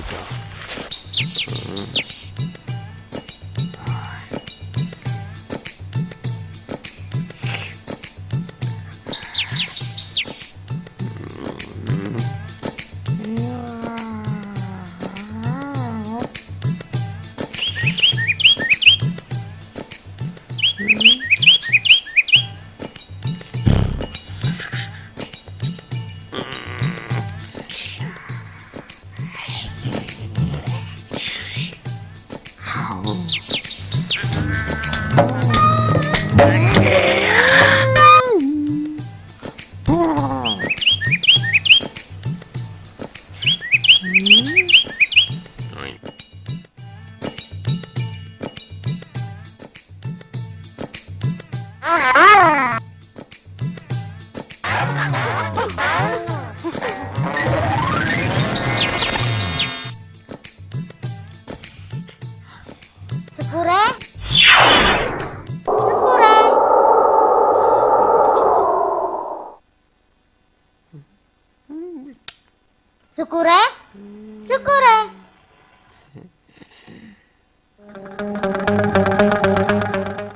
കേട്ടോ. സുക്കൂറേ, സുക്കൂറേ, സുക്കൂറേ, സുക്കൂറേ.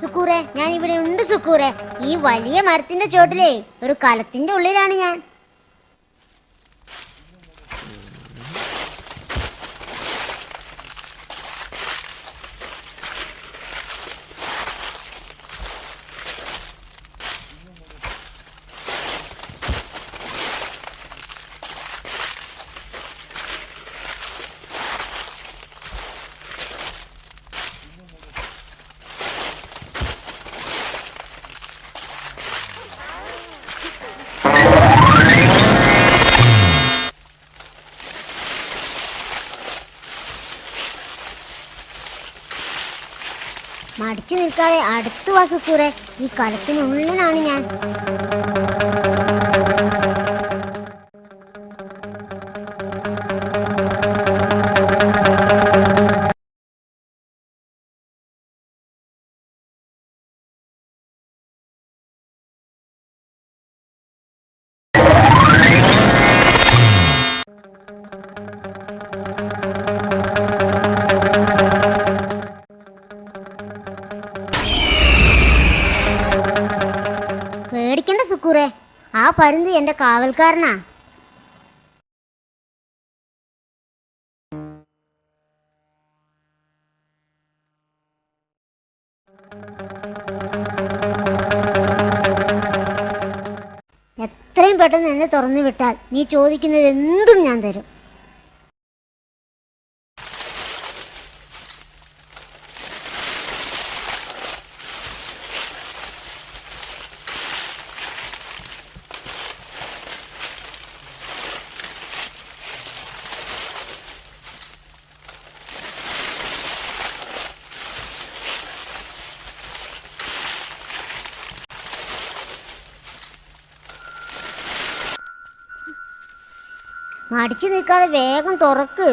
സുക്കൂറേ, ഞാൻ ഇവിടെ ഉണ്ട് സുക്കൂറേ. ഈ വലിയ മരത്തിന്റെ ചോട്ടിലേ ഒരു കലത്തിന്റെ ഉള്ളിലാണ് ഞാൻ. മടിച്ചു നിൽക്കാതെ അടുത്തു വാ സുക്കൂറേ. ഈ കലത്തിനുള്ളിലാണ് ഞാൻ. പേടിക്കണ്ട സുക്കൂറേ, ആ പരുന്ത് എന്റെ കാവൽക്കാരനാ. എത്രയും പെട്ടെന്ന് എന്നെ തുറന്നു വിട്ടാൽ നീ ചോദിക്കുന്നത് എന്തും ഞാൻ തരും. മടിച്ചു നിൽക്കാതെ വേഗം തുറക്ക്.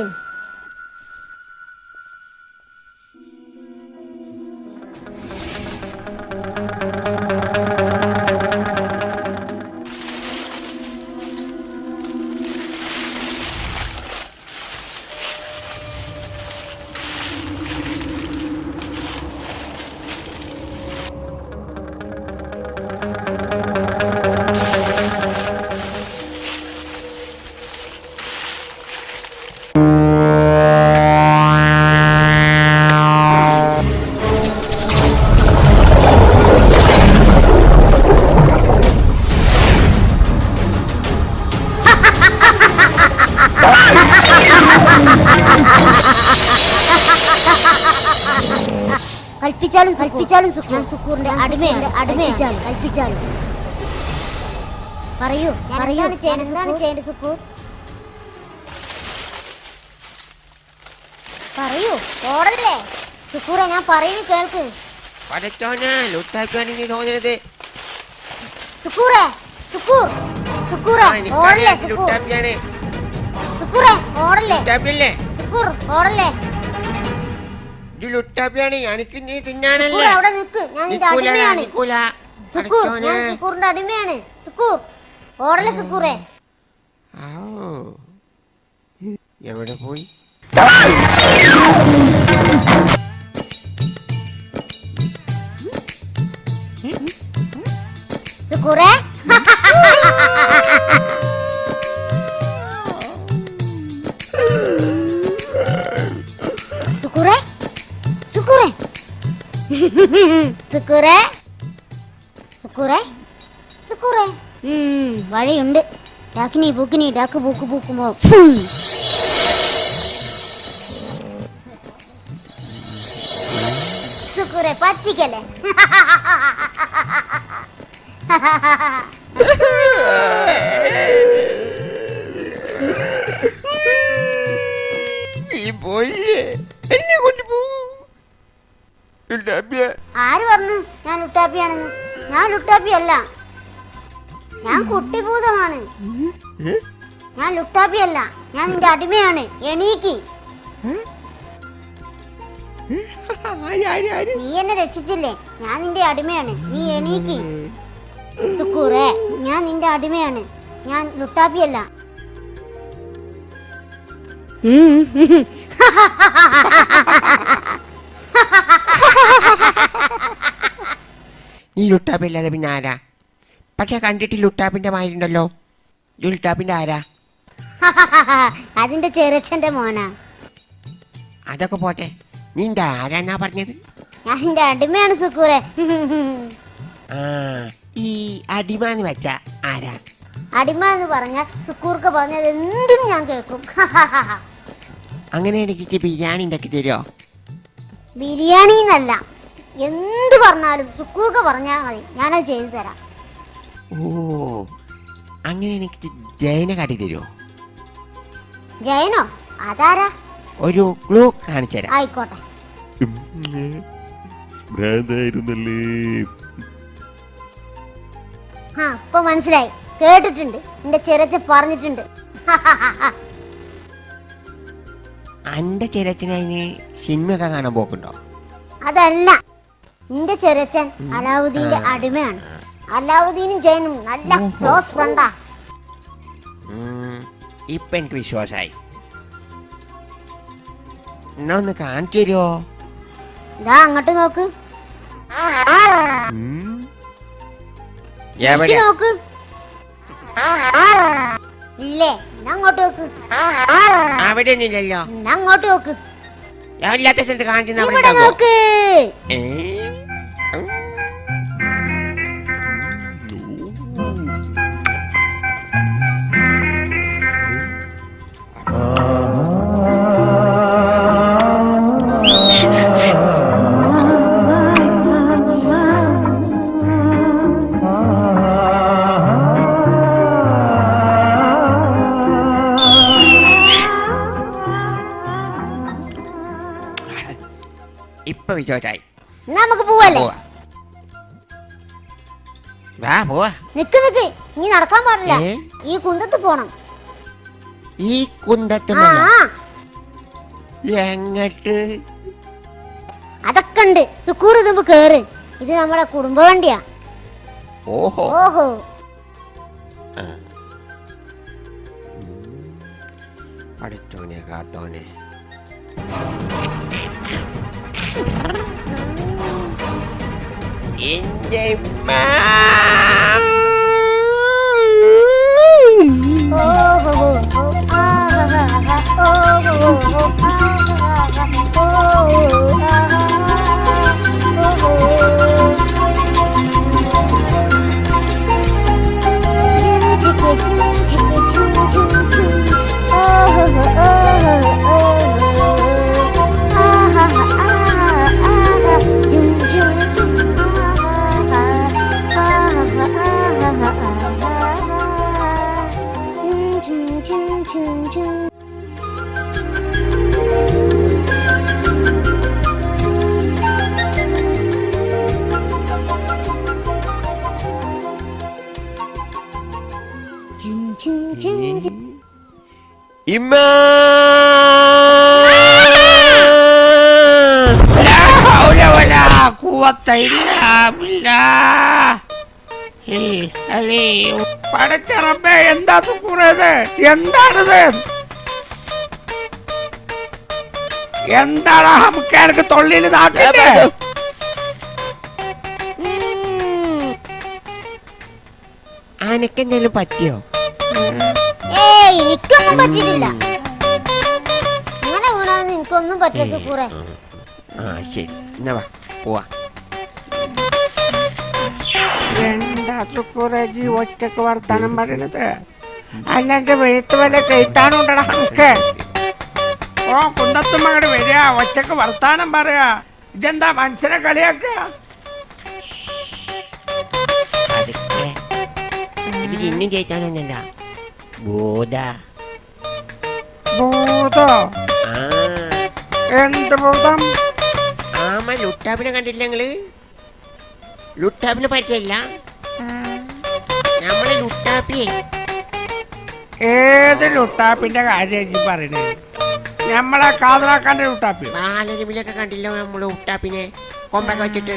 കൽപ്പിച്ചാലും ഞാൻ സുക്കൂറിന്റെ അടിമയാണ്. കൽപ്പിച്ചാലും പറയൂ, എന്താണ് ചെയ്യേണ്ടത് സുക്കൂർ? പറയൂ, ഓടല്ലേ സുക്കൂറെ, ഞാൻ പറയുന്നത് കേൾക്ക്. സുക്കൂറെ, സുക്കൂറെ ഓടല്ലേ, സുക്കൂറെ ഓടല്ലേ, സുക്കൂർ ഓടല്ലേ. എനിക്ക് നീ തിന്നാനല്ലേ? അവിടെ നിൽക്ക്, ഞാൻ നിന്റെ അടിമയാണ്. സുക്കൂർ, ഞാൻ സുക്കൂറിന്റെ അടിമയാണ്. സുക്കൂർ ഓടല്ലേ സുക്കൂറെ. എവിടെ പോയി? സുക്കൂറേ സുക്കൂറേ സുക്കൂറേ സുക്കൂറേ സുക്കൂറേ സുക്കൂറേ വഴിയുണ്ട്. ഡാക്കിനി പൂക്കിനി ഡാക്ക് പൂക്ക് പൂക്കുമോ. സുക്കൂറേ പറ്റിക്കല്ലേ. എന്നെ കൊണ്ടുപോ. ആര് പറഞ്ഞു ഞാൻ ലുട്ടാപ്പിയാണെന്ന്? ഞാൻ ലുട്ടാപ്പിയല്ല, ഞാൻ കുട്ടിഭൂതമാണ്. ഞാൻ ലുട്ടാപ്പിയല്ല, ഞാൻ നിന്റെ അടിമയാണ്. എണീക്ക്. നീ എന്നെ രക്ഷിച്ചില്ലേ, ഞാൻ നിന്റെ അടിമയാണ്. നീ എണീക്ക് സുക്കൂറേ. ഞാൻ നിന്റെ അടിമയാണ്, ഞാൻ ലുട്ടാപ്പിയല്ല. ഈ ലുട്ടാപ്പി അല്ലാതെ പിന്നെ ആരാ? പക്ഷെ കണ്ടിട്ട് ലുട്ടാപ്പിന്റെ മാരുണ്ടല്ലോ. ലുട്ടാപ്പിന്റെ ആരാ? അതിന്റെ ചെറുച്ചന്റെ മോനാ. അതൊക്കെ പോട്ടെ, നിന്റെ ആരാന്നാ പറഞ്ഞത്? ഞാൻ നിന്റെ അടിമയാണ് സുക്കൂറേ. ആ, ഈ അടിമ എന്ന് വെച്ച ആരാ? അടിമ എന്ന് പറഞ്ഞാൽ സുക്കൂർക്ക് പറഞ്ഞത് എന്തും ഞാൻ കേൾക്കും. അങ്ങനെ എനിക്ക് ബിരിയാണി ഉണ്ടാക്കി തരുമോ? ബിരിയാണി എന്നല്ല, എന്ത് പറഞ്ഞാലും സുക്കൂർക്ക് പറഞ്ഞാൽ മതി, ഞാനത് ചെയ്തു തരാം. ഓ, അങ്ങനെ എനിക്ക് ജയനെ കാട്ടി തരുമോ? ജയനോ? അതാരാ? ഒരു ക്ലൂ കാണിച്ചു തരാം. ആയിക്കോട്ടെ. ആ, ഇപ്പൊ മനസ്സിലായി, കേട്ടിട്ടുണ്ട്, എന്റെ ചെറുച്ചൻ പറഞ്ഞിട്ടുണ്ട്. എന്റെ ചെറുച്ചനതിന് സിനിമയൊക്കെ കാണാൻ പോക്കുണ്ടോ? അതല്ല, എന്റെ ചെറുച്ചൻ അലാവുദ്ദീന്റെ അടിമയാണ്. അലാവുദ്ദീനും ജയനും നല്ല ക്ലോസ് ഫ്രണ്ടാ. ഇപ്പൊ എനിക്ക് വിശ്വാസായി. എന്നാ ഒന്ന് കാണിച്ചു തരുമോ? ഇതാ അങ്ങോട്ട് നോക്ക്. നോക്ക്. ഇല്ലേ? അങ്ങോട്ട് നോക്ക്. അവിടെ ഒന്നുമില്ലല്ലോ. അങ്ങോട്ട് നോക്ക്. ഇല്ലാത്ത സ്ഥലത്ത് കാണിച്ചു നോക്ക്. ഇപ്പൊ വിശ്വാസായി. നമുക്ക് പോവല്ലേ? വാ പോവാ. നിക്ക് നിക്ക്, നീ നടക്കാൻ പാടില്ല. ഈ കുന്തത്ത് പോണം. ഈ കുന്തത്ത് എങ്ങട്ട്? അതൊക്കെ ഉണ്ട്. സുക്കൂർ ഇതുമ്പോ കേറ്. ഇത് നമ്മുടെ കുടുംബ വണ്ടിയാ. ഓഹോ ഓഹോ. അടുത്തോനെ കാത്തോനെ. എന്റെ ഇമ്മ അല്ലേ, 'പടച്ച റബ്ബേ, എന്താ സുക്കൂറേ ഇത്? എന്താണിത്? എന്താടാ നമുക്ക് എനിക്ക് തൊള്ളിയിൽ നാക്കില്ലേ? അനക്കെന്തെങ്കിലും പറ്റിയോ? എനിക്കൊന്നും പറ്റിയിട്ടില്ല. അങ്ങനെ വീണാന്ന് എനിക്കൊന്നും പറ്റില്ല സുക്കൂറെ. ആ ശരി, എന്നാ വാ പോവാ. എന്താ സുക്കൂറേജി ഒറ്റക്ക് വർത്താനം പറയണത്? അല്ലാണ്ട് വെളുത്ത് വല്ല ചെയ്ത്താനുണ്ടടാ നമുക്ക്. ഓ കുന്നത്തുമ്മങ്ങട് വരിക, ഒറ്റക്ക് വർത്താനം പറയാ. ഇതെന്താ മനുഷ്യനെ കളിയാക്കുക? അതൊക്കെ ഇത് ഇന്നും ചെയ്യിക്കാനൊന്നല്ല, ഭൂത. ഭൂതോ? ആ എന്ത് ഭൂതം? ആമ ലുട്ടാപ്പിനെ കണ്ടില്ല നിങ്ങള്? ലുട്ടാപ്പിനെ പറ്റിയല്ല, നമ്മളെ ലുട്ടാപ്പിയെ. ഏത് ലുട്ടാപ്പിന്റെ കാര്യം പറയണേ? നമ്മളെ കാതലാക്കാന്റെ ലുട്ടാപ്പി? ബാലരമിലൊക്കെ കണ്ടില്ല നമ്മള് ലുട്ടാപ്പിനെ കൊമ്പൊക്കെ വെച്ചിട്ട്?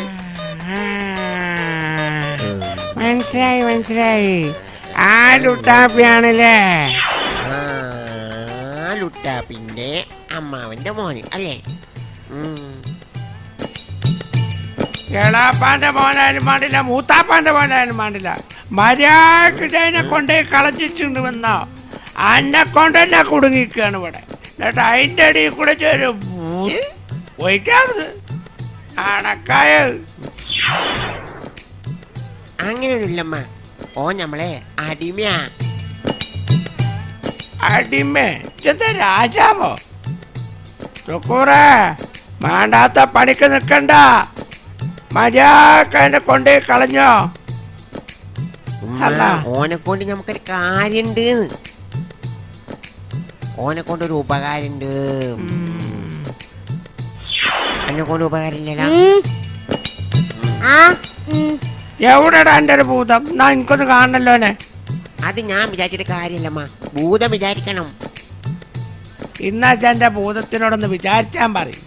മനസ്സിലായി മനസ്സിലായി, ആ ലുട്ടാപ്പിയാണല്ലേ? ആ ലുട്ടാപ്പിന്റെ അമ്മാവന്റെ മോന് അല്ലേ? എളാപ്പാന്റെ മോനായാലും പാടില്ല, മൂത്താപ്പാന്റെ മോനായാലും പാടില്ല. മര്യാദക്ക് ഇതിനെ കൊണ്ടേ കളഞ്ഞിട്ടുണ്ട് വന്നോ? അന്നെ കൊണ്ടല്ല കുടുങ്ങിക്കാണ് ഇവിടെ. എന്നിട്ട് അതിൻ്റെ അടിയിൽ കൂടെ ചേരും പോയിട്ടാണത് അണക്കായ. അങ്ങനെയൊന്നുമില്ലമ്മ, ഓ നമ്മളെ അടിമയാ. അടിമേ? എന്താ രാജാവോ? സുക്കൂറേ, വേണ്ടാത്ത പണിക്ക് നിൽക്കണ്ട, മര്യാദക്ക് അതിനെ കൊണ്ടേ കളഞ്ഞോ. ഉമ്മ, ഓനെ കൊണ്ട് നമുക്കൊരു കാര്യണ്ട്, ഓനെ കൊണ്ടൊരു ഉപകാരമുണ്ട്. എന്നെ കൊണ്ട് ഉപകാരമില്ലടാ. എവിടെടാ എൻ്റെ ഒരു ഭൂതം? എന്നാ എനിക്കൊന്ന് കാണണല്ലോനെ. അത് ഞാൻ വിചാരിച്ചിട്ട് കാര്യമില്ലമ്മ, ഭൂതം വിചാരിക്കണം. ഇന്നാ എൻ്റെ ഭൂതത്തിനോടൊന്ന് വിചാരിച്ചാൻ പറയും.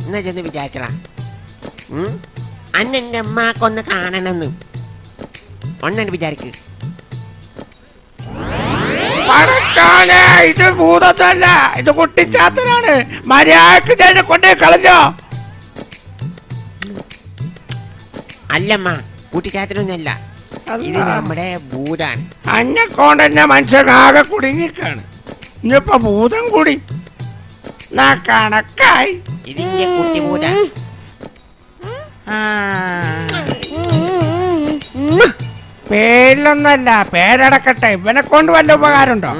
എന്നാ ചെന്ന് വിചാരിച്ചടാ. അന്നെൻ്റെ അമ്മക്കൊന്ന് കാണണമെന്ന് ഒന്നെ വിചാരിക്ക്. പടച്ചോനെ, ഇത് ഭൂതത്തല്ല, ഇത് കുട്ടിച്ചാത്തനാണ്. മര്യാദക്ക് ഇതിനെ കൊണ്ടേ കളഞ്ഞോ. അല്ലമ്മ, കൂട്ടിച്ചാത്തനൊന്നല്ല, ഇത് നമ്മുടെ ഭൂതാണ്. അന്നെ കൊണ്ട് തന്നെ മനുഷ്യനാകെ കുടുങ്ങിക്കാണ്. ഇനിയിപ്പോ ഭൂതം കൂടി നാ കണക്കായി. ഇതിന്റെ കുട്ടി ഭൂത. പേരിലൊന്നല്ല, പേരടക്കട്ടെ. ഇവനെ കൊണ്ട് വല്ല ഉപകാരമുണ്ടോ?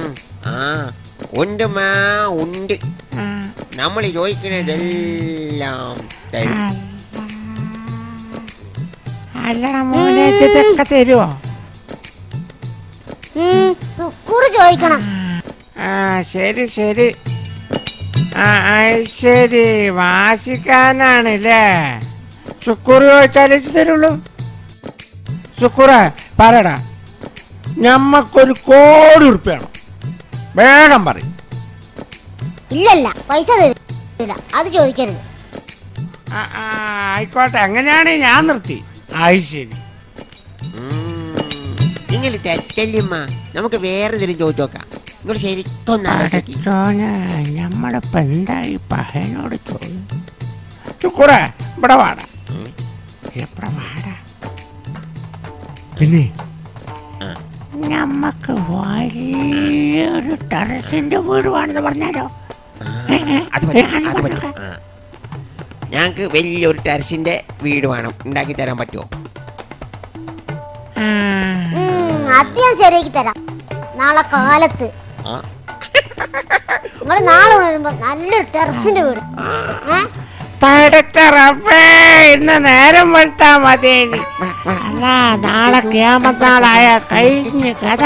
ആ ഉണ്ട് മാ, ഉണ്ട്. നമ്മൾ ചോദിക്കണതെല്ലാം തരും. അല്ല മോനെ, ഇതൊക്കെ തരുമോ? സുക്കൂറ് ചോദിക്കണം. ആ ശരി ശരി. ആ ശരി, വാസിക്കാനാണല്ലേ? സുക്കൂറ് ചോദിച്ചാലേ തരുള്ളൂ. സുക്കൂറേ പറയടാ, ഞമ്മക്കൊരു 1 കോടി ഉറുപ്പ്യ വേണം, വേഗം പറയും. ഇല്ലല്ല, പൈസ തരില്ല, അത് ചോദിക്കരുത്. ആയിക്കോട്ടെ, അങ്ങനെയാണ് ഞാൻ നിർത്തി. ആയി ശരി. നിങ്ങൾ തെറ്റല്ലമ്മ, നമുക്ക് വേറെ എന്തെങ്കിലും ചോദിച്ചു നോക്കാം. നിങ്ങൾ ശരിക്കും നമ്മളിപ്പോ എന്തായി പഹനോട് ചോദിച്ചു? സുക്കൂറേ ഇവിടെ വാടാ, എവിടെ വാടാ. പിന്നെ നമ്മക്ക് വലിയൊരു ടെറസിന്റെ വീട് വേണമെന്ന് പറഞ്ഞാലോ? ഞങ്ങൾക്ക് വലിയൊരു ടെറസിന്റെ വീട് വേണം, ഉണ്ടാക്കി തരാൻ പറ്റുമോ? അത് ഞാൻ ശരിയാക്കി തരാം, നാളെ കാലത്ത്. നിങ്ങൾ നാളെ വരുമ്പോ നല്ലൊരു ടെറസിന്റെ വീട്. പടുത്ത റബ്ബേ, ഇന്ന് നേരം വെളുത്താ മതി. അല്ല, നാളെ ഖിയാമത്ത് നാളായ കഴിഞ്ഞ കഥ.